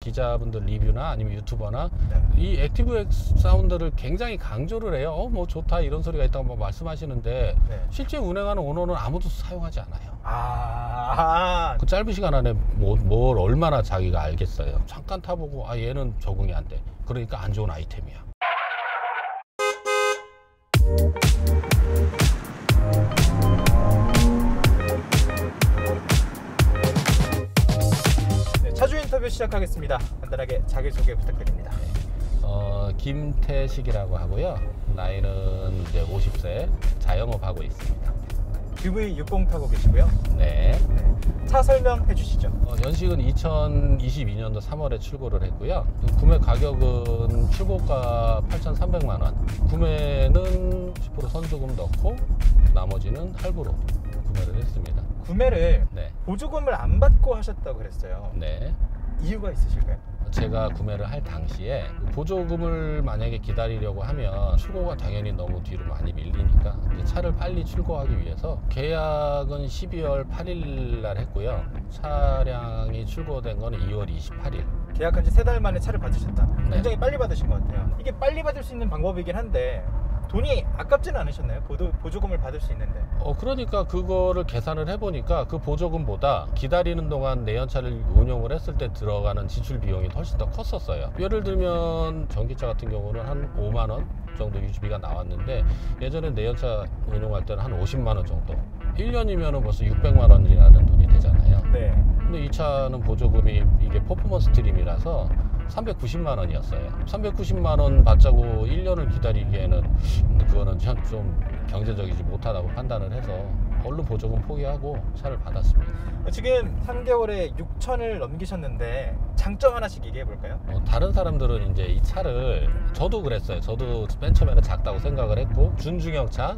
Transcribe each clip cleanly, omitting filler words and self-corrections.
기자분들 리뷰나 아니면 유튜버나 이 액티브 사운드를 굉장히 강조를 해요. 뭐 좋다 이런 소리가 있다고 막 말씀하시는데 실제 운행하는 오너는 아무도 사용하지 않아요. 그 짧은 시간 안에 뭘 얼마나 자기가 알겠어요. 잠깐 타보고 얘는 적응이 안 돼. 그러니까 안 좋은 아이템이야. 차주 인터뷰 시작하겠습니다. 간단하게 자기소개 부탁드립니다. 김태식이라고 하고요. 나이는 이제 50세, 자영업하고 있습니다. QV60 타고 계시고요. 네. 차 설명해 주시죠. 연식은 2022년도 3월에 출고를 했고요. 구매 가격은 출고가 8,300만 원. 구매는 10% 선주금 넣고 나머지는 할부로 구매를 했습니다. 구매를 보조금을 안 받고 하셨다고 그랬어요. 네. 이유가 있으실까요? 제가 구매를 할 당시에 보조금을 만약에 기다리려고 하면 출고가 당연히 너무 뒤로 많이 밀리니까 이제 차를 빨리 출고하기 위해서 계약은 12월 8일 날 했고요. 차량이 출고된 건 2월 28일. 계약한 지 3달 만에 차를 받으셨다. 굉장히 빨리 받으신 것 같아요. 이게 빨리 받을 수 있는 방법이긴 한데 돈이 아깝지는 않으셨나요? 보조금을 받을 수 있는데. 그러니까 그거를 계산을 해보니까 그 보조금보다 기다리는 동안 내연차를 운용을 했을 때 들어가는 지출 비용이 훨씬 더 컸었어요. 예를 들면 전기차 같은 경우는 한 5만 원 정도 유지비가 나왔는데 예전에 내연차 운용할 때는 한 50만 원 정도. 1년이면 벌써 600만 원이라는 돈이 되잖아요. 네. 근데 이 차는 보조금이 이게 퍼포먼스 트림이라서 390만 원이었어요. 390만 원 받자고 1년을 기다리기에는 그거는 좀 경제적이지 못하다고 판단을 해서 얼른 보조금 포기하고 차를 받았습니다. 지금 3개월에 6천을 넘기셨는데 장점 하나씩 얘기해 볼까요? 다른 사람들은 이제 이 차를 저도 그랬어요. 저도 맨 처음에는 작다고 생각을 했고 준중형 차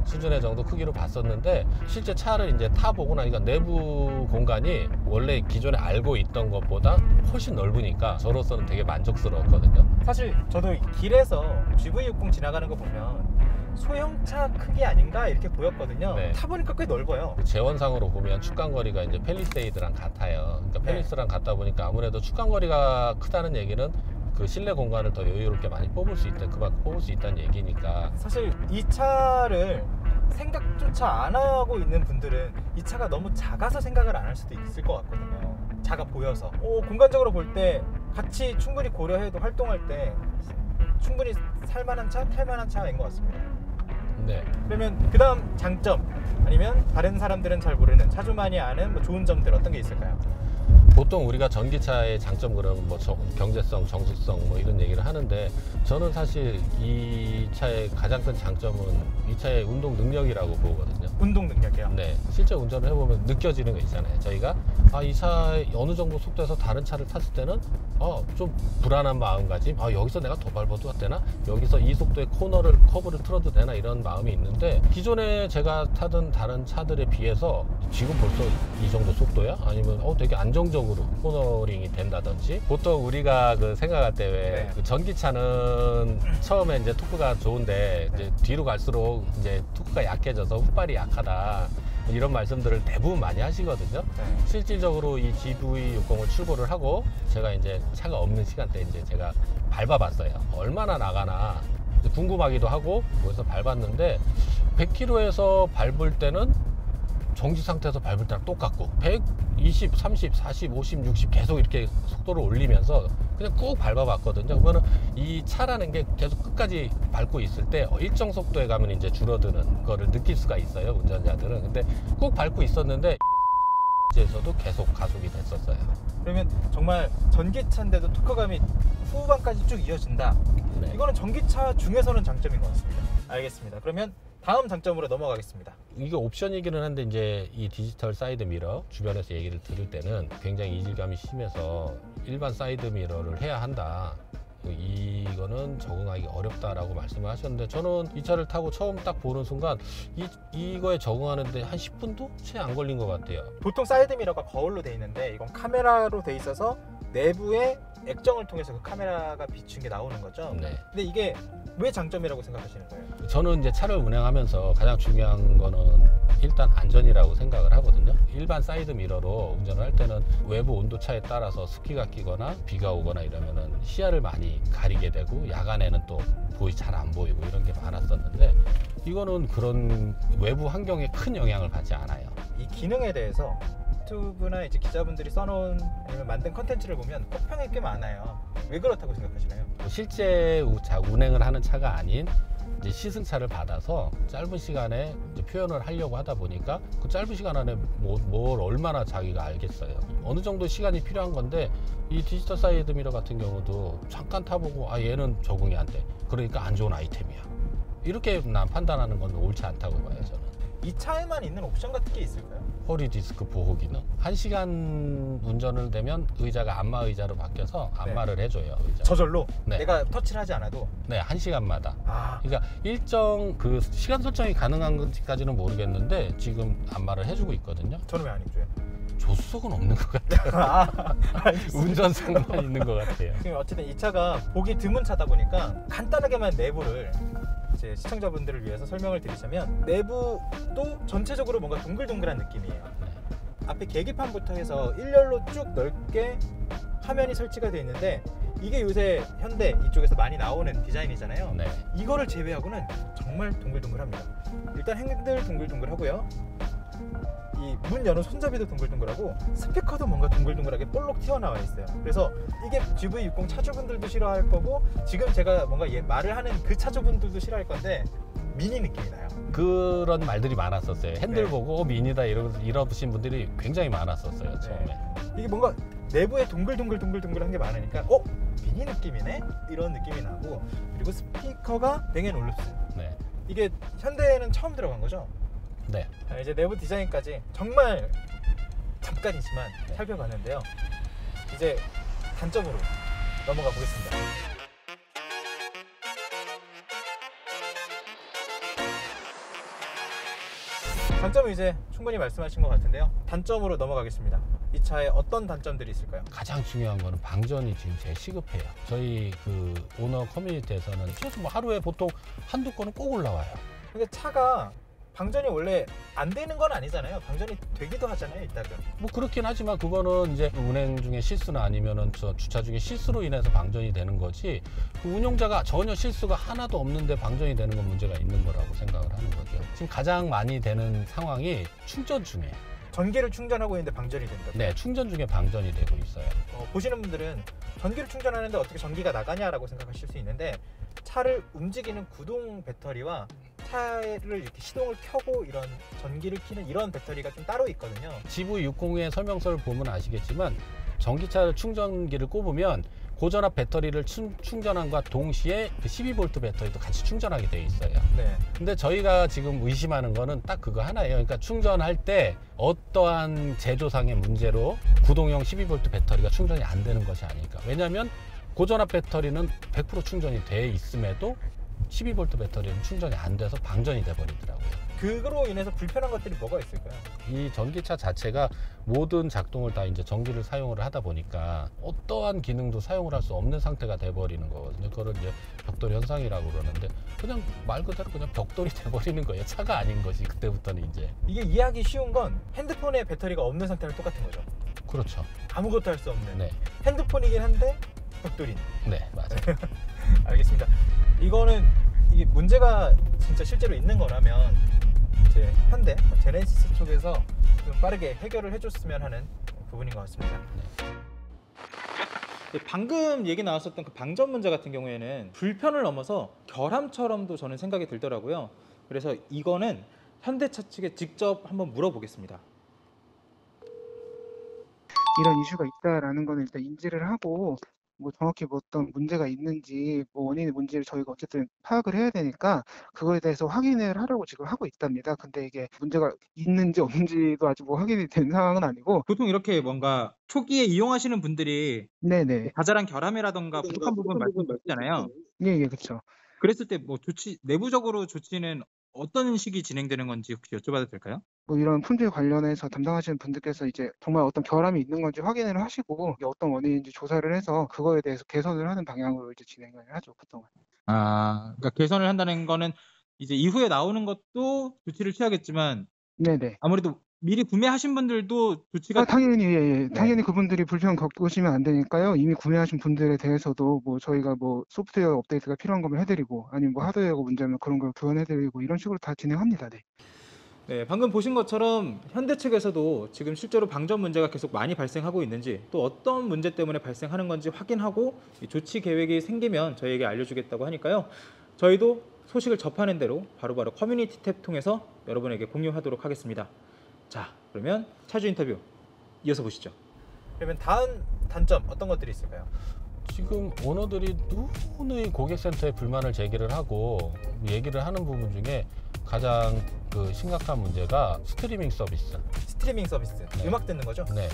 수준의 정도 크기로 봤었는데 실제 차를 이제 타보고 나니까 내부 공간이 원래 기존에 알고 있던 것보다 훨씬 넓으니까 저로서는 되게 만족스러웠거든요. 사실 저도 길에서 GV60 지나가는 거 보면 소형차 크기 아닌가 이렇게 보였거든요. 타보니까 꽤 넓어요. 재원상으로 보면 축간거리가 이제 팰리세이드랑 같아요. 그러니까 팰리스랑 같다 보니까 아무래도 축간거리가 크다는 얘기는 그 실내 공간을 더 여유롭게 많이 뽑을 수 있다, 그만큼 뽑을 수 있다는 얘기니까. 사실 이 차를 생각조차 안 하고 있는 분들은 이 차가 너무 작아서 생각을 안 할 수도 있을 것 같거든요. 작아 보여서. 공간적으로 볼 때 같이 충분히 고려해도 활동할 때 충분히 살만한 차, 탈만한 차인 것 같습니다. 네. 그러면 그 다음 장점 아니면 다른 사람들은 잘 모르는 차주만이 아는 뭐 좋은 점들 어떤 게 있을까요? 보통 우리가 전기차의 장점 그러면 뭐 경제성, 정숙성 뭐 이런 얘기를 하는데 저는 사실 이 차의 가장 큰 장점은 이 차의 운동 능력이라고 보거든요. 운동 능력이요? 네. 실제 운전을 해보면 느껴지는 거 있잖아요. 저희가 이 차 어느 정도 속도에서 다른 차를 탔을 때는 좀 불안한 마음가짐, 여기서 내가 더 밟아도 되나? 여기서 이 속도의 커브를 틀어도 되나? 이런 마음이 있는데 기존에 제가 타던 다른 차들에 비해서 지금 벌써 이 정도 속도야? 아니면 되게 안정적으로 코너링이 된다든지. 보통 우리가 그 생각할 때 왜 그 전기차는 처음에 이제 토크가 좋은데 이제 뒤로 갈수록 이제 토크가 약해져서 훅발이 약하다. 이런 말씀들을 대부분 많이 하시거든요. 실질적으로 이 GV60을 출고를 하고 제가 이제 차가 없는 시간대에 이제 제가 밟아봤어요. 얼마나 나가나 궁금하기도 하고 그래서 밟았는데 100km에서 밟을 때는 정지 상태에서 밟을 때랑 똑같고 120, 30, 40, 50, 60 계속 이렇게 속도를 올리면서 그냥 꾹 밟아봤거든요. 그러면 이 차라는 게 계속 끝까지 밟고 있을 때 일정 속도에 가면 이제 줄어드는 거를 느낄 수가 있어요, 운전자들은. 근데 꾹 밟고 있었는데 에서도 계속 가속이 됐었어요. 그러면 정말 전기차인데도 토크감이 후반까지 쭉 이어진다. 이거는 전기차 중에서는 장점인 것 같습니다. 알겠습니다. 그러면 다음 장점으로 넘어가겠습니다. 이게 옵션이기는 한데 이제 이 디지털 사이드 미러 주변에서 얘기를 들을 때는 굉장히 이질감이 심해서 일반 사이드 미러를 해야 한다. 이거는 적응하기 어렵다라고 말씀을 하셨는데 저는 이 차를 타고 처음 딱 보는 순간 이거에 적응하는데 한 10분도 채 안 걸린 것 같아요. 보통 사이드 미러가 거울로 돼 있는데 이건 카메라로 돼 있어서 내부에 액정을 통해서 그 카메라가 비춘 게 나오는 거죠. 근데 이게 왜 장점이라고 생각하시는 거예요? 저는 이제 차를 운행하면서 가장 중요한 거는 일단 안전이라고 생각을 하거든요. 일반 사이드 미러로 운전을 할 때는 외부 온도차에 따라서 습기가 끼거나 비가 오거나 이러면은 시야를 많이 가리게 되고 야간에는 또 잘 안 보이고 이런 게 많았었는데 이거는 그런 외부 환경에 큰 영향을 받지 않아요. 이 기능에 대해서 유튜브나 이제 기자분들이 써놓은 아니면 만든 컨텐츠를 보면 혹평이 꽤 많아요. 왜 그렇다고 생각하시나요? 실제 운행을 하는 차가 아닌 이제 시승차를 받아서 짧은 시간에 이제 표현을 하려고 하다 보니까 그 짧은 시간 안에 뭘 얼마나 자기가 알겠어요. 어느 정도 시간이 필요한 건데 이 디지털 사이드 미러 같은 경우도 잠깐 타보고 아 얘는 적응이 안 돼. 그러니까 안 좋은 아이템이야. 이렇게 난 판단하는 건 옳지 않다고 봐요, 저는. 이 차에만 있는 옵션 같은 게 있을까요? 허리 디스크 보호 기능. 1시간 운전을 되면 의자가 안마 의자로 바뀌어서 안마를 해줘요. 의자. 저절로? 네. 내가 터치를 하지 않아도? 네, 1시간마다. 아, 그러니까 일정 그 시간 설정이 가능한 건지까지는 모르겠는데 지금 안마를 해주고 있거든요. 저는 왜 안 해줘요? 조수석은 없는 것 같아요. 아, 알겠습니다. 운전석만 있는 것 같아요. 지금 어쨌든 이 차가 보기 드문 차다 보니까 간단하게만 내부를 이제 시청자분들을 위해서 설명을 드리자면 내부도 전체적으로 뭔가 동글동글한 느낌이에요. 앞에 계기판부터 해서 일렬로 쭉 넓게 화면이 설치가 되어 있는데 이게 요새 현대 이쪽에서 많이 나오는 디자인이잖아요. 네. 이거를 제외하고는 정말 동글동글합니다. 일단 핸들 동글동글하고요. 이 문 여는 손잡이도 동글동글하고 스피커도 뭔가 동글동글하게 볼록 튀어나와 있어요. 그래서 이게 GV60 차주분들도 싫어할 거고 지금 제가 뭔가 말을 하는 그 차주분들도 싫어할 건데 미니 느낌이 나요. 그런 말들이 많았었어요. 핸들 네. 보고 미니다 이러신 분들이 굉장히 많았었어요, 처음에. 이게 뭔가 내부에 동글동글동글동글한 게 많으니까 미니 느낌이네? 이런 느낌이 나고 그리고 스피커가 뱅앤올룹스. 네. 이게 현대에는 처음 들어간 거죠? 네. 이제 내부 디자인까지 정말 잠깐이지만 살펴봤는데요. 이제 단점으로 넘어가 보겠습니다. 단점은 이제 충분히 말씀하신 것 같은데요. 단점으로 넘어가겠습니다. 이 차에 어떤 단점들이 있을까요? 가장 중요한 거는 방전이 지금 제일 시급해요. 저희 그 오너 커뮤니티에서는 최소 뭐 하루에 보통 한두 건은 꼭 올라와요. 근데 차가 방전이 원래 안 되는 건 아니잖아요. 방전이 되기도 하잖아요, 일단은. 뭐 그렇긴 하지만 그거는 이제 운행 중에 실수나 아니면은 저 주차 중에 실수로 인해서 방전이 되는 거지 그 운용자가 전혀 실수가 하나도 없는데 방전이 되는 건 문제가 있는 거라고 생각을 하는 거죠. 지금 가장 많이 되는 상황이 충전 중에 전기를 충전하고 있는데 방전이 된다. 네, 충전 중에 방전이 되고 있어요. 보시는 분들은 전기를 충전하는데 어떻게 전기가 나가냐라고 생각하실 수 있는데 차를 움직이는 구동 배터리와 차를 이렇게 시동을 켜고 이런 전기를 켜는 이런 배터리가 좀 따로 있거든요. GV60의 설명서를 보면 아시겠지만 전기차 충전기를 꼽으면 고전압 배터리를 충전함과 동시에 그 12V 배터리도 같이 충전하게 되어 있어요. 네. 근데 저희가 지금 의심하는 거는 딱 그거 하나예요. 그러니까 충전할 때 어떠한 제조상의 문제로 구동형 12V 배터리가 충전이 안 되는 것이 아닐까. 왜냐하면 고전압 배터리는 100% 충전이 돼 있음에도 12V 배터리는 충전이 안 돼서 방전이 돼 버리더라고요. 그거로 인해서 불편한 것들이 뭐가 있을까요? 이 전기차 자체가 모든 작동을 다 이제 전기를 사용을 하다 보니까 어떠한 기능도 사용을 할 수 없는 상태가 돼 버리는 거거든요. 그걸 이제 벽돌 현상이라고 그러는데 그냥 말 그대로 그냥 벽돌이 돼 버리는 거예요. 차가 아닌 것이 그때부터는 이제. 이게 이해하기 쉬운 건 핸드폰에 배터리가 없는 상태랑 똑같은 거죠. 그렇죠. 아무것도 할 수 없는 네. 핸드폰이긴 한데 벽돌인. 네, 맞아요. 알겠습니다. 이게 문제가 진짜 실제로 있는 거라면 이제 현대 제네시스 쪽에서 좀 빠르게 해결을 해줬으면 하는 부분인 것 같습니다. 방금 얘기 나왔었던 그 방전 문제 같은 경우에는 불편을 넘어서 결함처럼도 저는 생각이 들더라고요. 그래서 이거는 현대차 측에 직접 한번 물어보겠습니다. 이런 이슈가 있다라는 거는 일단 인지를 하고 뭐 정확히 뭐 어떤 문제가 있는지 뭐 원인이 뭔지를 저희가 어쨌든 파악을 해야 되니까 그거에 대해서 확인을 하려고 지금 하고 있답니다. 근데 이게 문제가 있는지 없는지도 아직 뭐 확인이 된 상황은 아니고. 보통 이렇게 뭔가 초기에 이용하시는 분들이 네네. 자잘한 결함이라던가 부족한 부분 말씀하시잖아요. 예, 그렇죠. 그랬을 때 뭐 내부적으로 조치는 어떤 식이 진행되는 건지 혹시 여쭤봐도 될까요? 뭐 이런 품질 관련해서 담당하시는 분들께서 이제 정말 어떤 결함이 있는 건지 확인을 하시고 이게 어떤 원인인지 조사를 해서 그거에 대해서 개선을 하는 방향으로 이제 진행을 하죠, 보통은. 그러니까 개선을 한다는 거는 이제 이후에 나오는 것도 조치를 취하겠지만 네네. 아무래도 미리 구매하신 분들도 조치가 당연히 예, 예. 네. 당연히 그분들이 불편 겪으시면 안 되니까요. 이미 구매하신 분들에 대해서도 뭐 저희가 뭐 소프트웨어 업데이트가 필요한 거면 해드리고 아니면 뭐 하드웨어가 문제면 그런 걸 교환해드리고 이런 식으로 다 진행합니다. 네. 네, 방금 보신 것처럼 현대 측에서도 지금 실제로 방전 문제가 계속 많이 발생하고 있는지 또 어떤 문제 때문에 발생하는 건지 확인하고 이 조치 계획이 생기면 저희에게 알려주겠다고 하니까요. 저희도 소식을 접하는 대로 바로바로 커뮤니티 탭 통해서 여러분에게 공유하도록 하겠습니다. 자, 그러면 차주 인터뷰 이어서 보시죠. 그러면 다음 단점 어떤 것들이 있을까요? 지금 오너들이 누누이 고객센터에 불만을 제기를 하고 얘기를 하는 부분 중에 가장 그 심각한 문제가 스트리밍 서비스. 스트리밍 서비스, 네. 음악 듣는 거죠? 네,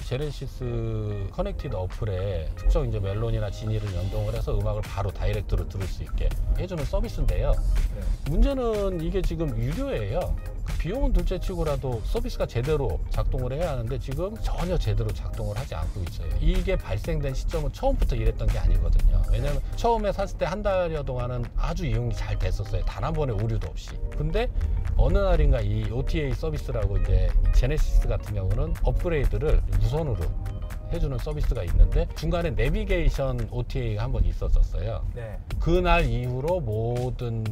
제네시스 커넥티드 어플에 특정 이제 멜론이나 지니를 연동을 해서 음악을 바로 다이렉트로 들을 수 있게 해주는 서비스인데요. 네. 문제는 이게 지금 유료예요. 비용은 둘째치고라도 서비스가 제대로 작동을 해야 하는데 지금 전혀 제대로 작동을 하지 않고 있어요. 이게 발생된 시점은 처음부터 이랬던 게 아니거든요. 왜냐하면 처음에 샀을 때 한 달여 동안은 아주 이용이 잘 됐었어요. 단 한 번의 오류도 없이. 근데 어느 날인가 이 OTA 서비스라고 이제 제네시스 같은 경우는 업그레이드를 무선으로 해주는 서비스가 있는데 중간에 내비게이션 OTA가 한 번 있었었어요. 네. 그날 이후로 모든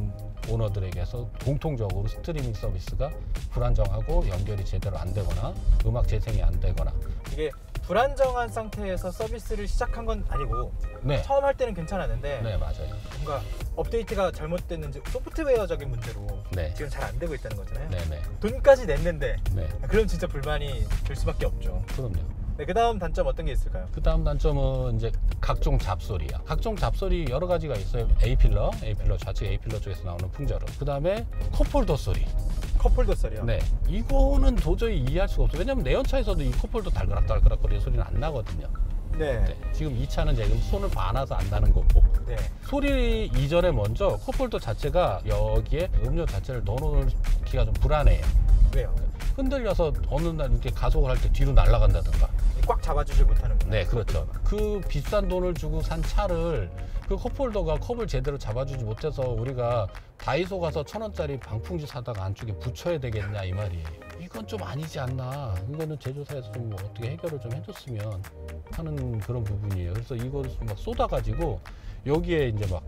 오너들에게서 공통적으로 스트리밍 서비스가 불안정하고 연결이 제대로 안 되거나 음악 재생이 안 되거나. 이게 불안정한 상태에서 서비스를 시작한 건 아니고 네, 처음 할 때는 괜찮았는데 네 맞아요. 뭔가 업데이트가 잘못됐는지 소프트웨어적인 문제로 네, 지금 잘 안 되고 있다는 거잖아요. 네, 네, 돈까지 냈는데 네. 그럼 진짜 불만이 들 수밖에 없죠. 그럼요. 네, 그 다음 단점 어떤 게 있을까요? 그 다음 단점은 이제 각종 잡소리야. 각종 잡소리 여러 가지가 있어요. A필러 좌측 A필러 쪽에서 나오는 풍절음. 그 다음에 컵홀더 소리. 컵홀더 소리요. 네, 이거는 도저히 이해할 수가 없어요. 왜냐면 내 연차에서도 이 컵홀더 달그락달그락 거리는 소리는 안 나거든요. 네. 네, 지금 이 차는 지금 손을 봐놔서 안 나는 거고. 네. 소리 이전에 먼저 컵홀더 자체가 여기에 음료 자체를 넣어놓기가 좀 불안해요. 왜요? 흔들려서 어느 날 이렇게 가속을 할 때 뒤로 날아간다든가. 꽉 잡아주질 못하는구나. 네, 그렇죠. 그 비싼 돈을 주고 산 차를 그 컵홀더가 컵을 제대로 잡아주지 못해서 우리가 다이소 가서 1,000원짜리 방풍지 사다가 안쪽에 붙여야 되겠냐 이 말이에요. 이건 좀 아니지 않나. 이거는 제조사에서 좀 어떻게 해결을 좀 해줬으면 하는 그런 부분이에요. 그래서 이거를 막 쏟아가지고 여기에 이제 막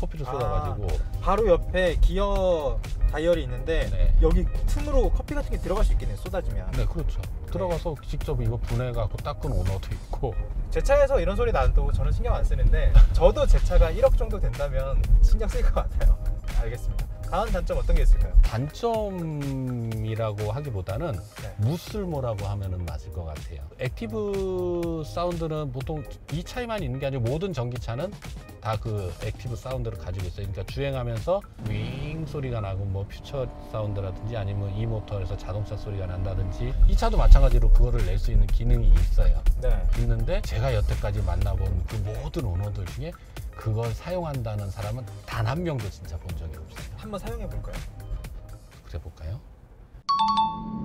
커피를 쏟아가지고 바로 옆에 기어 다이얼이 있는데 네. 여기 틈으로 커피 같은 게 들어갈 수 있겠네요. 쏟아지면. 네, 그렇죠. 들어가서 직접 이거 분해갖고 닦은 오너도 있고. 제 차에서 이런 소리 나도 저는 신경 안 쓰는데 저도 제 차가 1억 정도 된다면 신경 쓸 것 같아요. 알겠습니다. 다음 단점 어떤 게 있을까요? 단점이라고 하기보다는 네. 무쓸모라고 하면은 맞을 것 같아요. 액티브 사운드는 보통 이 차에만 있는 게 아니고 모든 전기차는 다 그 액티브 사운드를 가지고 있어요. 그러니까 주행하면서 윙 소리가 나고 뭐 퓨처 사운드라든지 아니면 이 모터에서 자동차 소리가 난다든지 이 차도 마찬가지로 그거를 낼 수 있는 기능이 있어요. 네. 있는데 제가 여태까지 만나본 그 모든 오너들 중에 그걸 사용한다는 사람은 단 한 명도 진짜 본 적이 없어요. 한번 사용해 볼까요? 그래 볼까요?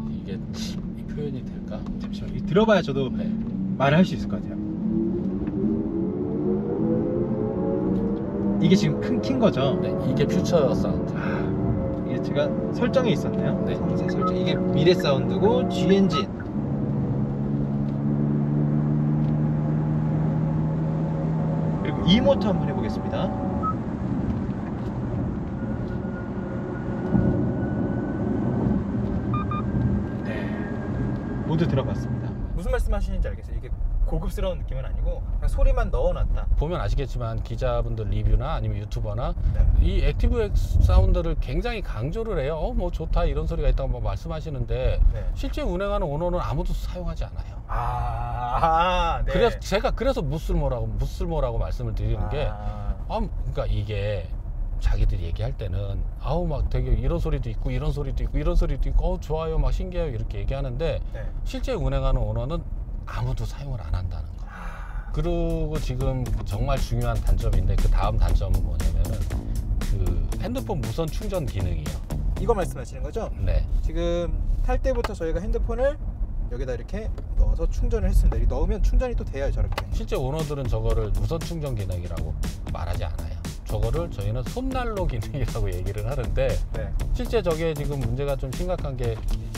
이게 이 표현이 될까? 잠시만요. 들어봐야 저도 네. 말을 할 수 있을 것 같아요. 이게 지금 큰 킨 거죠? 네, 이게 퓨처 사운드. 이게 제가 설정이 있었네요. 네. 성세 설정. 이게 미래 사운드고 G 엔진. 그리고 이 모터 한번 해보겠습니다. 네. 모두 들어봤습니다. 무슨 말씀하시는지 알겠어요. 이게 고급스러운 느낌은 아니고 그냥 소리만 넣어놨다. 보면 아시겠지만 기자분들 리뷰나 아니면 유튜버나 네. 이 액티브 사운드를 굉장히 강조를 해요. 뭐 좋다 이런 소리가 있다고 막 말씀하시는데 네. 실제 운행하는 오너는 아무도 사용하지 않아요. 네. 그래서 제가 무쓸모라고 말씀을 드리는 게 그러니까 이게 자기들이 얘기할 때는 아우 막 되게 이런 소리도 있고 이런 소리도 있고 이런 소리도 있고 좋아요 막 신기해요 이렇게 얘기하는데 네. 실제 운행하는 오너는 아무도 사용을 안 한다는 거. 그리고 지금 정말 중요한 단점인데 그 다음 단점은 뭐냐면은 그 핸드폰 무선 충전 기능이에요. 이거 말씀하시는 거죠? 네. 지금 탈 때부터 저희가 핸드폰을 여기다 이렇게 넣어서 충전을 했습니다. 이렇게 넣으면 충전이 또 돼요, 저렇게. 실제 오너들은 저거를 무선 충전 기능이라고 말하지 않아요. 저거를 저희는 손난로 기능이라고 얘기를 하는데 네. 실제 저게 지금 문제가 좀 심각한 게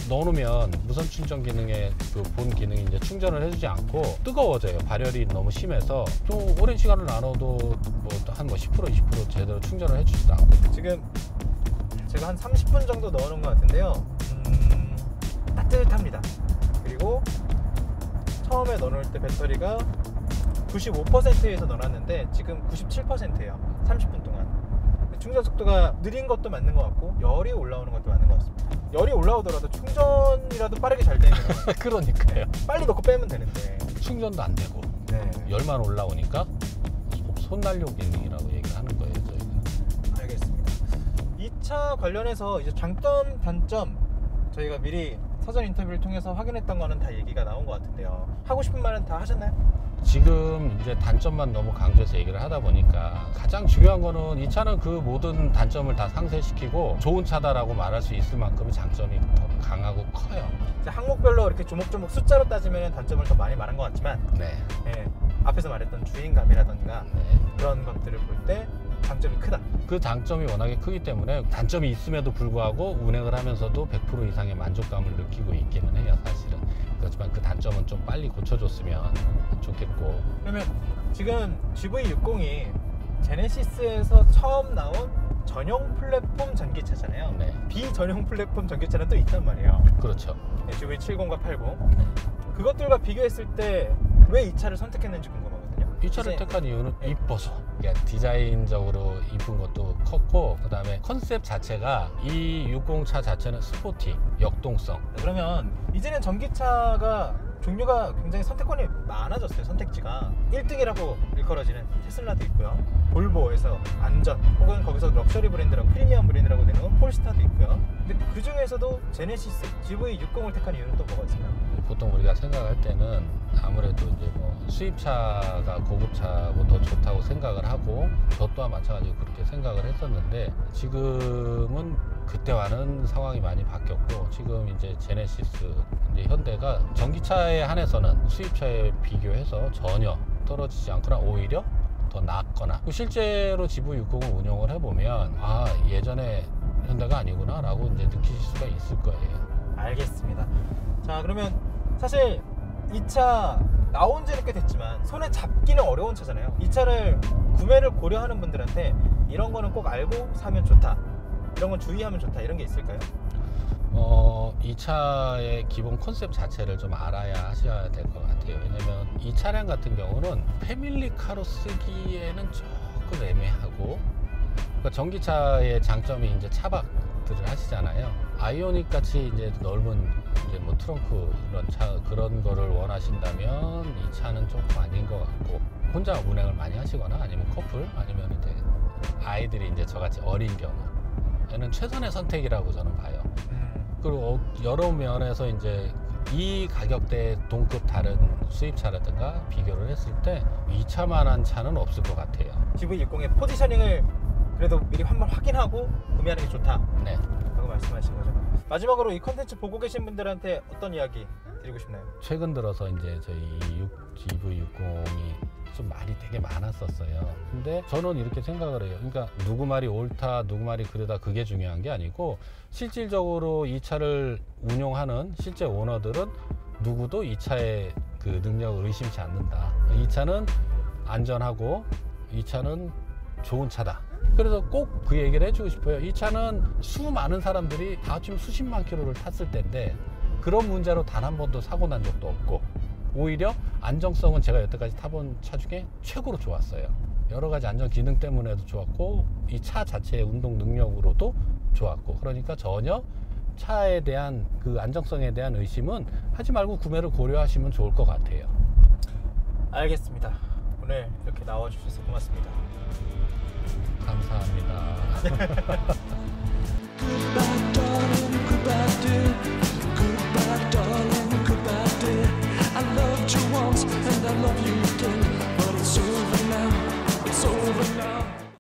넣어놓으면 무선 충전 기능의 그 본 기능이 이제 충전을 해주지 않고 뜨거워져요. 발열이 너무 심해서 또 오랜 시간을 나눠도 한 10% 20% 제대로 충전을 해주지도 않고. 지금 제가 한 30분 정도 넣어놓은 것 같은데요. 따뜻합니다. 그리고 처음에 넣어놓을 때 배터리가 95%에서 넣어놨는데 지금 97%예요. 30분 동안. 충전 속도가 느린 것도 맞는 것 같고 열이 올라오는 것도 맞는 것 같습니다. 열이 올라오더라도 충전이라도 빠르게 잘 되면 그러니까요. 빨리 넣고 빼면 되는데 충전도 안 되고 네. 열만 올라오니까 손난로 기능이라고 얘기를 하는 거예요, 저희가. 알겠습니다. 이 차 관련해서 이제 장점, 단점 저희가 미리 사전 인터뷰를 통해서 확인했던 거는 다 얘기가 나온 것 같은데요. 하고 싶은 말은 다 하셨나요? 지금 이제 단점만 너무 강조해서 얘기를 하다 보니까 가장 중요한 거는 이 차는 그 모든 단점을 다 상쇄시키고 좋은 차다라고 말할 수 있을 만큼의 장점이 더 강하고 커요. 이제 항목별로 이렇게 조목조목 숫자로 따지면 단점을 더 많이 말한 것 같지만 네. 네, 앞에서 말했던 주행감이라던가 네. 그런 것들을 볼 때 장점이 크다. 그 장점이 워낙에 크기 때문에 단점이 있음에도 불구하고 운행을 하면서도 100% 이상의 만족감을 느끼고 있기는 해요, 사실은. 그렇지만 그 단점은 좀 빨리 고쳐줬으면 좋겠고. 그러면 지금 GV60이 제네시스에서 처음 나온 전용 플랫폼 전기차잖아요. 네. 비전용 플랫폼 전기차는 또 있단 말이에요. 그렇죠. 네, GV70과 80. 그것들과 비교했을 때 왜 이 차를 선택했는지 궁금하거든요. 이 차를 이제- 택한 이유는 네. 이뻐서. 그러니까 디자인적으로 이쁜 것도 컸고, 그 다음에 컨셉 자체가 이 60차 자체는 스포티, 역동성. 그러면 이제는 전기차가 종류가 굉장히 선택권이 많아졌어요. 선택지가 1등이라고 일컬어지는 테슬라도 있고요, 볼보에서 안전 혹은 거기서 럭셔리 브랜드라고 프리미엄 브랜드라고 되는 폴스타도 있고요. 근데 그 중에서도 제네시스 GV60을 택한 이유는 또 뭐가 있을까요? 보통 우리가 생각할 때는 아무래도 이제 뭐 수입차가 고급차고 더 좋다고 생각을 하고, 저 또한 마찬가지로 그렇게 생각을 했었는데, 지금은 그때와는 상황이 많이 바뀌었고, 지금 이제 제네시스, 이제 현대가 전기차에 한해서는 수입차에 비교해서 전혀 떨어지지 않거나 오히려 더 낫거나, 실제로 GV60을 운영을 해보면 아, 예전에 현대가 아니구나 라고 이제 느끼실 수가 있을 거예요. 알겠습니다. 자, 그러면 사실 이 차 나온 지는 꽤 됐지만 손에 잡기는 어려운 차잖아요. 이 차를 구매를 고려하는 분들한테 이런 거는 꼭 알고 사면 좋다, 이런 건 주의하면 좋다, 이런 게 있을까요? 이 차의 기본 컨셉 자체를 좀 알아야 하셔야 될 것 같아요. 왜냐면 이 차량 같은 경우는 패밀리카로 쓰기에는 조금 애매하고, 그러니까 전기차의 장점이 이제 차박들을 하시잖아요. 아이오닉 같이 이제 넓은 이제 뭐 트렁크 그런 거를 원하신다면 이 차는 조금 아닌 것 같고, 혼자 운행을 많이 하시거나 아니면 커플 아니면 이제 아이들이 이제 저같이 어린 경우에는 최선의 선택이라고 저는 봐요. 그리고 여러 면에서 이제 이 가격대에 동급 다른 수입차라든가 비교를 했을 때 이 차만한 차는 없을 것 같아요. GV60의 포지셔닝을 그래도 미리 한번 확인하고 구매하는 게 좋다 네. 라고 말씀하신 거죠. 마지막으로 이 컨텐츠 보고 계신 분들한테 어떤 이야기 드리고 싶나요? 최근 들어서 이제 저희 GV60이 좀 말이 되게 많았었어요. 근데 저는 이렇게 생각을 해요. 그러니까 누구 말이 옳다, 누구 말이 그르다, 그게 중요한 게 아니고, 실질적으로 이 차를 운용하는 실제 오너들은 누구도 이 차의 그 능력을 의심치 않는다. 이 차는 안전하고 이 차는 좋은 차다. 그래서 꼭 그 얘기를 해주고 싶어요. 이 차는 수많은 사람들이 다 합치면 수십만 킬로를 탔을 텐데 그런 문제로 단 한 번도 사고 난 적도 없고, 오히려 안정성은 제가 여태까지 타본 차 중에 최고로 좋았어요. 여러 가지 안전 기능 때문에도 좋았고, 이 차 자체의 운동 능력으로도 좋았고, 그러니까 전혀 차에 대한 그 안정성에 대한 의심은 하지 말고 구매를 고려하시면 좋을 것 같아요. 알겠습니다. 오늘 이렇게 나와주셔서 고맙습니다. 감사합니다.